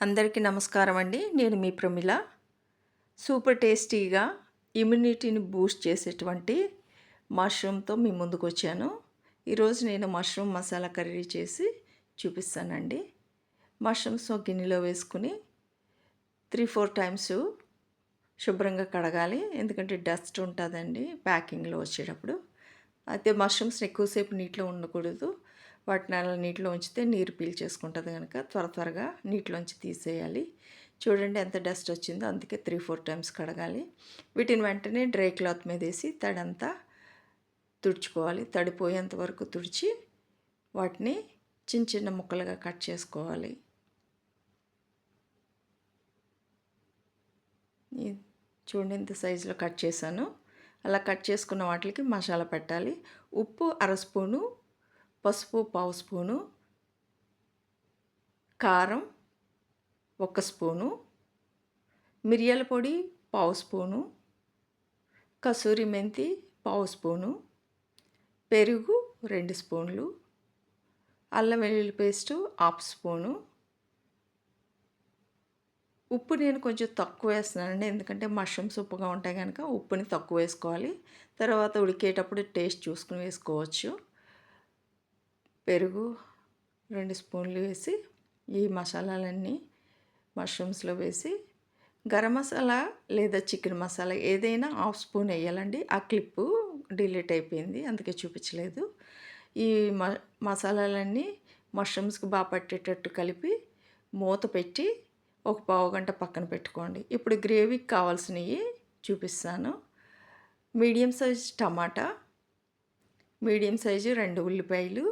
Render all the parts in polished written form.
అందరికీ నమస్కారం అండి. నేను మీ ప్రమిళ. సూపర్ టేస్టీగా ఇమ్యూనిటీని బూస్ట్ చేసేటువంటి మష్రూమ్‌తో మీ ముందుకొచ్చాను. ఈరోజు నేను మష్రూమ్ మసాలా కర్రీ చేసి చూపిస్తానండి. మష్రూమ్స్ ఒక గిన్నెలో వేసుకుని 3, 4 టైమ్స్ శుభ్రంగా కడగాలి. ఎందుకంటే డస్ట్ ఉంటుందండి ప్యాకింగ్‌లో వచ్చేటప్పుడు. అయితే మష్రూమ్స్‌ని ఎక్కువసేపు నీటిలో ఉండకూడదు. వాటిని అలా నీటిలో ఉంచితే నీరు పీల్చేసుకుంటుంది కనుక త్వరగా నీటిలోంచి తీసేయాలి. చూడండి ఎంత డస్ట్ వచ్చిందో, అందుకే 3, 4 టైమ్స్ కడగాలి. వీటిని వెంటనే డ్రై క్లాత్ మీద వేసి తడంతా తుడుచుకోవాలి. తడిపోయేంత వరకు తుడిచి వాటిని చిన్న చిన్న ముక్కలుగా కట్ చేసుకోవాలి. చూడండి ఇంత సైజులో కట్ చేశాను. అలా కట్ చేసుకున్న వాటికి మసాలా పెట్టాలి. ఉప్పు 1/2 స్పూను, పసుపు 1/2 స్పూను, కారం 1 స్పూను, మిరియాల పొడి 1/2 స్పూను, కసూరి మెంతి 1/2 స్పూను, పెరుగు 2 స్పూన్లు, అల్లం వెల్లుల్లి పేస్టు 1/2 స్పూను. ఉప్పు నేను కొంచెం తక్కువ వేస్తున్నానండి, ఎందుకంటే మష్రూమ్స్ ఉప్పుగా ఉంటాయి కనుక ఉప్పుని తక్కువ వేసుకోవాలి. తర్వాత ఉడికేటప్పుడు టేస్ట్ చూసుకుని వేసుకోవచ్చు. పెరుగు 2 స్పూన్లు వేసి ఈ మసాలాలన్నీ మష్రూమ్స్లో వేసి గరం మసాలా లేదా చికెన్ మసాలా ఏదైనా 1/2 స్పూన్ వేయాలండి. ఆ క్లిప్పు డిలీట్ అయిపోయింది, అందుకే చూపించలేదు. ఈ మసాలాలన్నీ మష్రూమ్స్కి బాగా పట్టేటట్టు కలిపి మూత పెట్టి ఒక పావుగంట పక్కన పెట్టుకోండి. ఇప్పుడు గ్రేవీకి కావాల్సినవి చూపిస్తాను. మీడియం సైజ్ టమాటా, మీడియం సైజు 2 ఉల్లిపాయలు,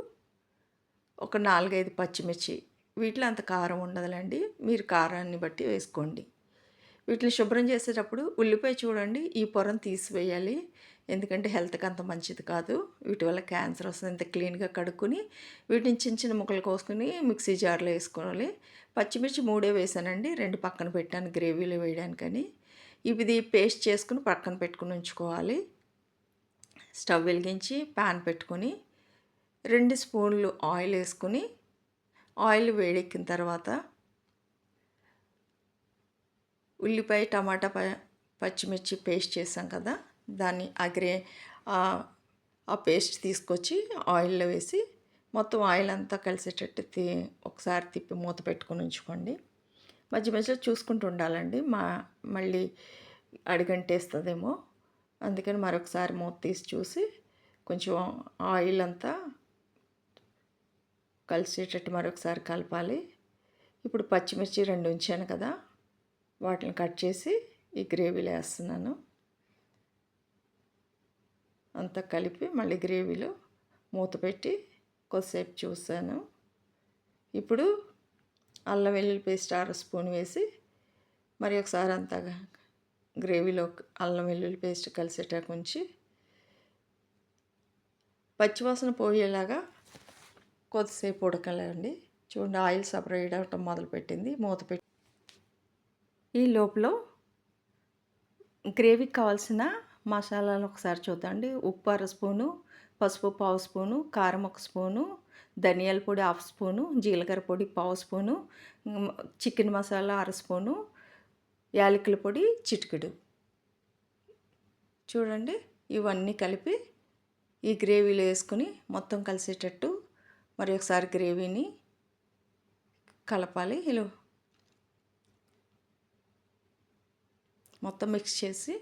ఒక 4, 5 పచ్చిమిర్చి. వీటిలో అంత కారం ఉండదులేండి, మీరు కారాన్ని బట్టి వేసుకోండి. వీటిని శుభ్రం చేసేటప్పుడు ఉల్లిపాయ చూడండి ఈ పొరను తీసివేయాలి, ఎందుకంటే హెల్త్కి అంత మంచిది కాదు. వీటి వల్ల క్యాన్సర్ వస్తుంది. ఇంత క్లీన్గా కడుక్కొని వీటిని చిన్న చిన్న ముక్కలు కోసుకొని మిక్సీ జార్లో వేసుకోవాలి. పచ్చిమిర్చి 3 వేసానండి, 2 పక్కన పెట్టాను గ్రేవీలో వేయడానికని. ఇది పేస్ట్ చేసుకుని పక్కన పెట్టుకుని ఉంచుకోవాలి. స్టవ్ వెలిగించి ప్యాన్ పెట్టుకొని 2 స్పూన్లు ఆయిల్ వేసుకుని, ఆయిల్ వేడెక్కిన తర్వాత ఉల్లిపాయ టమాటా పచ్చిమిర్చి పేస్ట్ చేసాం కదా, దాన్ని ఆ పేస్ట్ తీసుకొచ్చి ఆయిల్లో వేసి మొత్తం ఆయిల్ అంతా కలిసేటట్టు ఒకసారి తిప్పి మూత పెట్టుకొని ఉంచుకోండి. మధ్య మధ్యలో చూసుకుంటూ ఉండాలండి, మళ్ళీ అడుగంటేస్తుందేమో, అందుకని మరొకసారి మూత తీసి చూసి కొంచెం ఆయిల్ అంతా కలిసేటట్టు మరొకసారి కలపాలి. ఇప్పుడు పచ్చిమిర్చి 2 ఉంచాను కదా, వాటిని కట్ చేసి ఈ గ్రేవీలో వేస్తున్నాను. అంతా కలిపి మళ్ళీ గ్రేవీలో మూత పెట్టి కొద్దిసేపు చూసాను. ఇప్పుడు అల్లం వెల్లుల్లి పేస్ట్ 1/2 స్పూన్ వేసి మరి ఒకసారి అంతా గ్రేవీలో అల్లం వెల్లుల్లి పేస్ట్ కలిసేటట్టు ఉంచి పచ్చివాసన పోయేలాగా కొద్దిసేపు ఉడకాలండి. చూడండి ఆయిల్ సపరేట్ అవ్వటం మొదలుపెట్టింది. మూత పెట్టి ఈ లోపల గ్రేవీకి కావాల్సిన మసాలాలు ఒకసారి చూద్దాండి. ఉప్పు 1/2 స్పూను, పసుపు 1/2 స్పూను, కారం 1 స్పూను, ధనియాల పొడి 1/2 స్పూను, జీలకర్ర పొడి 1/2 స్పూను, చికెన్ మసాలా 1/2 స్పూను, యాలకుల పొడి చిటికెడు. చూడండి ఇవన్నీ కలిపి ఈ గ్రేవీలో వేసుకుని మొత్తం కలిసేటట్టు మరి ఒకసారి గ్రేవీని కలపాలి. ఇలా మొత్తం మిక్స్ చేసి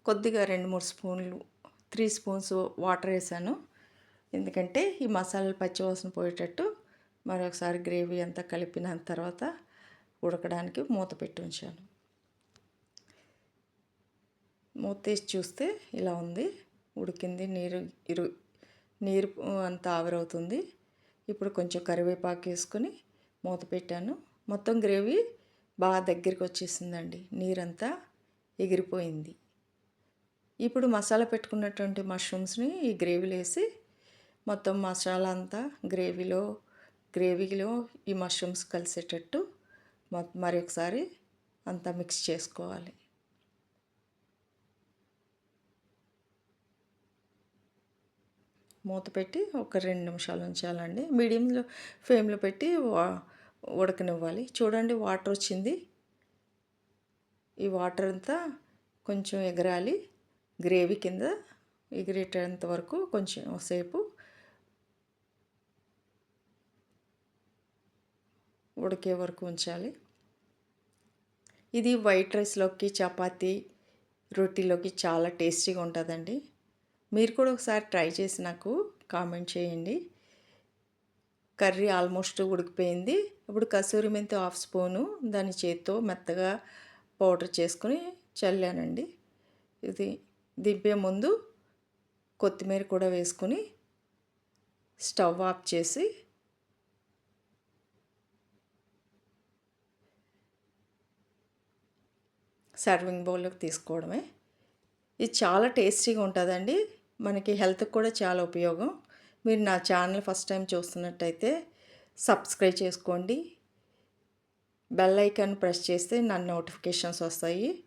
కొద్దిగా 2, 3 స్పూన్లు 3 స్పూన్స్ వాటర్ వేసాను, ఎందుకంటే ఈ మసాలాలు పచ్చివాసన పోయేటట్టు మరొకసారి గ్రేవీ అంతా కలిపిన తర్వాత ఉడకడానికి మూత పెట్టి ఉంచాను. మూత తీసి చూస్తే ఇలా ఉంది, ఉడికింది. నీరు అంతా ఆవిరవుతుంది. ఇప్పుడు కొంచెం కరివేపాకు వేసుకొని మూత పెట్టాను. మొత్తం గ్రేవీ బాగా దగ్గరికి వచ్చేసిందండి, నీరంతా ఎగిరిపోయింది. ఇప్పుడు మసాలా పెట్టుకున్నటువంటి మష్రూమ్స్ని ఈ గ్రేవీలో వేసి మొత్తం మసాలా అంతా గ్రేవీలో ఈ మష్రూమ్స్ కలిసేటట్టు మరి ఒకసారి అంతా మిక్స్ చేసుకోవాలి. మూత పెట్టి ఒక 2 నిమిషాలు ఉంచాలండి. మీడియంలో ఫ్లేమ్లో పెట్టి ఉడకనివ్వాలి. చూడండి వాటర్ వచ్చింది. ఈ వాటర్ అంతా కొంచెం ఎగరాలి, గ్రేవీ కింద ఎగిరేటంత వరకు కొంచెం సేపు ఉడికే వరకు ఉంచాలి. ఇది వైట్ రైస్లోకి, చపాతీ, రొట్టెలోకి చాలా టేస్టీగా ఉంటుందండి. మీరు కూడా ఒకసారి ట్రై చేసి నాకు కామెంట్ చేయండి. కర్రీ ఆల్మోస్ట్ ఉడికిపోయింది. ఇప్పుడు కసూరి మెంతి హాఫ్ స్పూను దాని చేత్తో మెత్తగా పౌడర్ చేసుకుని చల్లానండి. ఇది దింపే ముందు కొత్తిమీర కూడా వేసుకుని స్టవ్ ఆఫ్ చేసి సర్వింగ్ బౌల్లోకి తీసుకోవడమే. ఇది చాలా టేస్టీగా ఉంటుందండి. మనకి హెల్త్కి కూడా చాలా ఉపయోగం. మీరు నా ఛానల్ ఫస్ట్ టైం చూస్తున్నట్టయితే సబ్స్క్రైబ్ చేసుకోండి. బెల్ ఐకాన్ ప్రెస్ చేస్తే నా నోటిఫికేషన్స్ వస్తాయి.